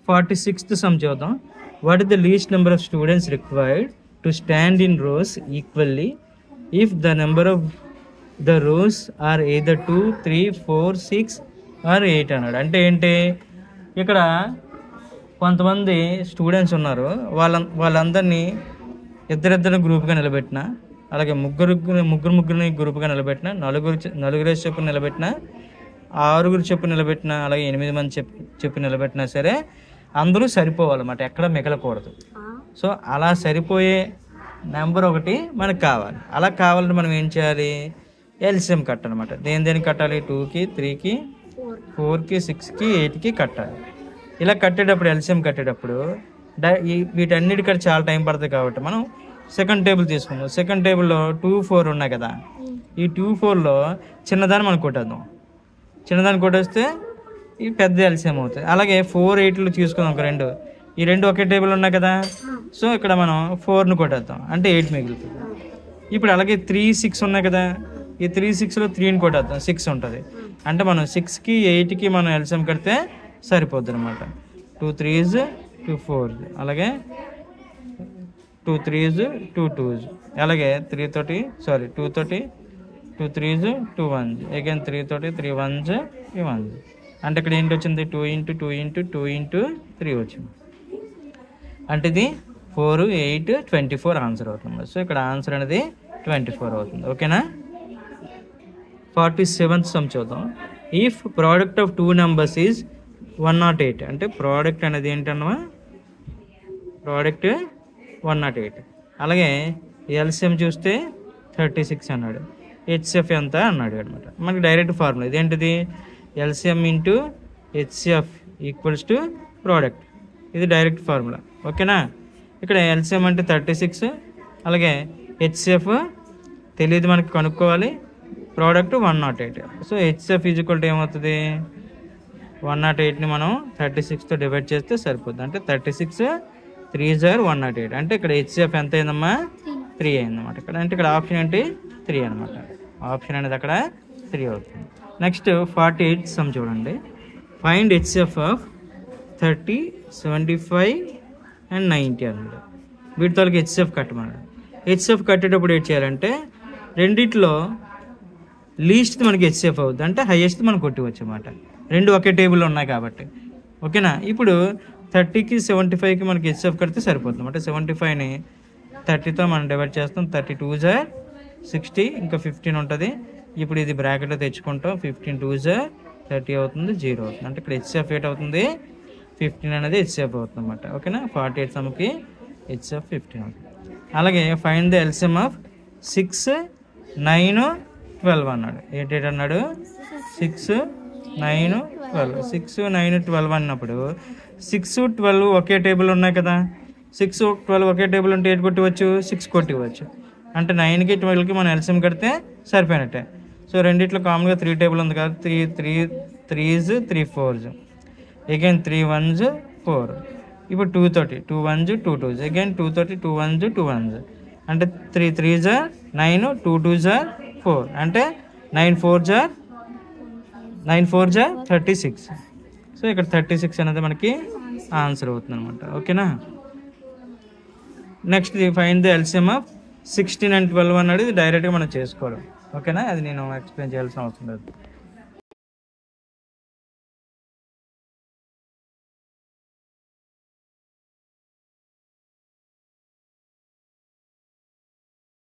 46th sum చూద్దాం. What is the least number of students required to stand in rows equally if the number of the rows are either 2, 3, 4, 6 or 8 అన్నాడు. అంటే ఏంటి, ఇక్కడ కొంతమంది students ఉన్నారు, వాళ్ళందరినీ ఇద్దరిద్దరు గ్రూప్గా నిలబెట్టిన, అలాగే ముగ్గురిని గ్రూప్గా నిలబెట్టిన, నలుగురు చెప్పు నిలబెట్టిన, 6 చెప్పు నిలబెట్టిన, అలాగే 8 మంది చెప్పు నిలబెట్టినా సరే అందరూ సరిపోవాలన్నమాట, ఎక్కడ మిగలకూడదు. సో అలా సరిపోయే నెంబర్ ఒకటి మనకు కావాలి. అలా కావాలంటే మనం ఏం చేయాలి, ఎల్సిఎం కట్టాలన్నమాట. దేనికి కట్టాలి, 2కి 3కి 4కి 6కి 8కి కట్టాలి. ఇలా కట్టేటప్పుడు ఎల్సిఎం కట్టేటప్పుడు వీటన్నిటికంటే చాలా టైం పడుతుంది కాబట్టి మనం సెకండ్ టేబుల్ తీసుకుందాం. సెకండ్ టేబుల్లో 2, 4 ఉన్నాయి కదా, ఈ 2, 4లో చిన్నదాన్ని మనం కొట్టేద్దాం. చిన్నదాన్ని కొట్టేస్తే ఈ పెద్ద ఎల్సిఎం అవుతుంది. అలాగే 4, 8 తీసుకుందాం, ఈ రెండు ఒకే టేబుల్ ఉన్నాయి కదా, సో ఇక్కడ మనం 4ని కొట్టేద్దాం, అంటే 8 మిగులుతుంది. ఇప్పుడు అలాగే 3, 6 ఉన్నాయి కదా, ఈ 3, 6లో 3ని కొట్టేద్దాం, 6 ఉంటుంది. అంటే మనం 6కి 8కి మనం ఎల్సిఎం కడితే సరిపోద్ది అనమాట. 2 3s 2 4s, అలాగే 2 3s 2 2s, అలాగే 2 3s 2 1s, again 3 3 1s 3 1s. అంటే ఇక్కడ ఏంటి వచ్చింది, 2 × 2 × 2 × 3 వచ్చింది. అంటే ఇది 4, 8, 24 ఆన్సర్ అవుతుంది. సో ఇక్కడ ఆన్సర్ అనేది 24 అవుతుంది. ఓకేనా. 47th సమ్ చూద్దాం. If product of 2 numbers is 108, అంటే ప్రోడక్ట్ అనేది ఏంటన్నా, ప్రోడక్ట్ 108. అలాగే ఎల్సిఎం చూస్తే 36 అన్నాడు, హెచ్సిఎఫ్ ఎంత అన్నాడు అనమాట. మనకి డైరెక్ట్ ఫార్ములా ఇదేంటిది, LCM into HCF equals to product. ఇది డైరెక్ట్ ఫార్ములా. ఓకేనా. ఇక్కడ ఎల్సిఎం అంటే 36, అలాగే హెచ్సిఎఫ్ తెలియదు మనకి, కనుక్కోవాలి. Product 108. So HCF equal to ఏమవుతుంది, 108ని మనం 36తో డివైడ్ చేస్తే సరిపోద్ది. అంటే 36 3s are 108. అంటే ఇక్కడ హెచ్సిఎఫ్ ఎంత అయిందమ్మా, 3 అయిందన్నమాట. ఇక్కడ అంటే ఇక్కడ ఆప్షన్ ఏంటి, 3 అనమాట. ఆప్షన్ అనేది అక్కడ 3 అవుతుంది. నెక్స్ట్ 48th సమ్ చూడండి. ఫైండ్ హెచ్సిఎఫ్ ఆఫ్ 30, 75 and 90 అన్నాడు. వీటితో హెచ్సిఎఫ్ కట్టమన్నాడు. హెచ్సిఎఫ్ కట్టేటప్పుడు ఏం చేయాలంటే, రెండిట్లో లీస్ట్ మనకి హెచ్సిఎఫ్ అవుతుంది, అంటే హైయెస్ట్ మనం కొట్టివచ్చు అన్నమాట. రెండు ఒకే టేబుల్లో ఉన్నాయి కాబట్టి. ఓకేనా. ఇప్పుడు 30కి 75కి మనకి హెచ్సిఎఫ్ కడితే సరిపోతుంది అన్నమాట. 75ని 30తో మనం డివైడ్ చేస్తాం, 32s are 60, ఇంకా 15 ఉంటుంది. ఇప్పుడు ఇది బ్రాకెట్లో తెచ్చుకుంటాం, 15 2s are 30 అవుతుంది, 0 అవుతుంది. అంటే ఇక్కడ హెచ్సిఎఫ్ ఏట్ అవుతుంది, 15 అనేది హెచ్సిఎఫ్ అవుతుంది అన్నమాట. ఓకేనా. 48 సమ్కి హెచ్సిఎఫ్ 15 అవుతుంది. అలాగే ఫైండ్ ద ఎల్సిఎం ఆఫ్ 6, 9, 12 అన్నాడు. ఏంటి అన్నాడు, 6, 9, 12. 6, 9, 12 అన్నప్పుడు 6, 12 ఒకే టేబుల్ ఉన్నాయి కదా, 6, 12 ఒకే టేబుల్ ఉంటే 8 కొట్టివచ్చు, 6 కొట్టివచ్చు. అంటే 9కి 12కి మనం ఎల్సిఎం కడితే సరిపోయినట్టే. సో రెండిట్లో కామన్గా 3 టేబుల్ ఉంది కదా, 3 3s 3 4s, అగైన్ 3 1s 4. ఇప్పుడు 2 30, 2 1s 2 2s, again 2 30, 2 1s 2 1s. అంటే 3 3s are 9, 2 2s are 4. అంటే 9 4s are 36. సో ఇక్కడ 36 అనేది మనకి ఆన్సర్ అవుతుంది అనమాట. ఓకేనా. Next find the LCM of 16 and 12 అన్నాడు. ఇది డైరెక్ట్గా మనం చేసుకోవడం. ఓకేనా. అది నేను ఎక్స్ప్లెయిన్ చేయాల్సిన అవసరం లేదు.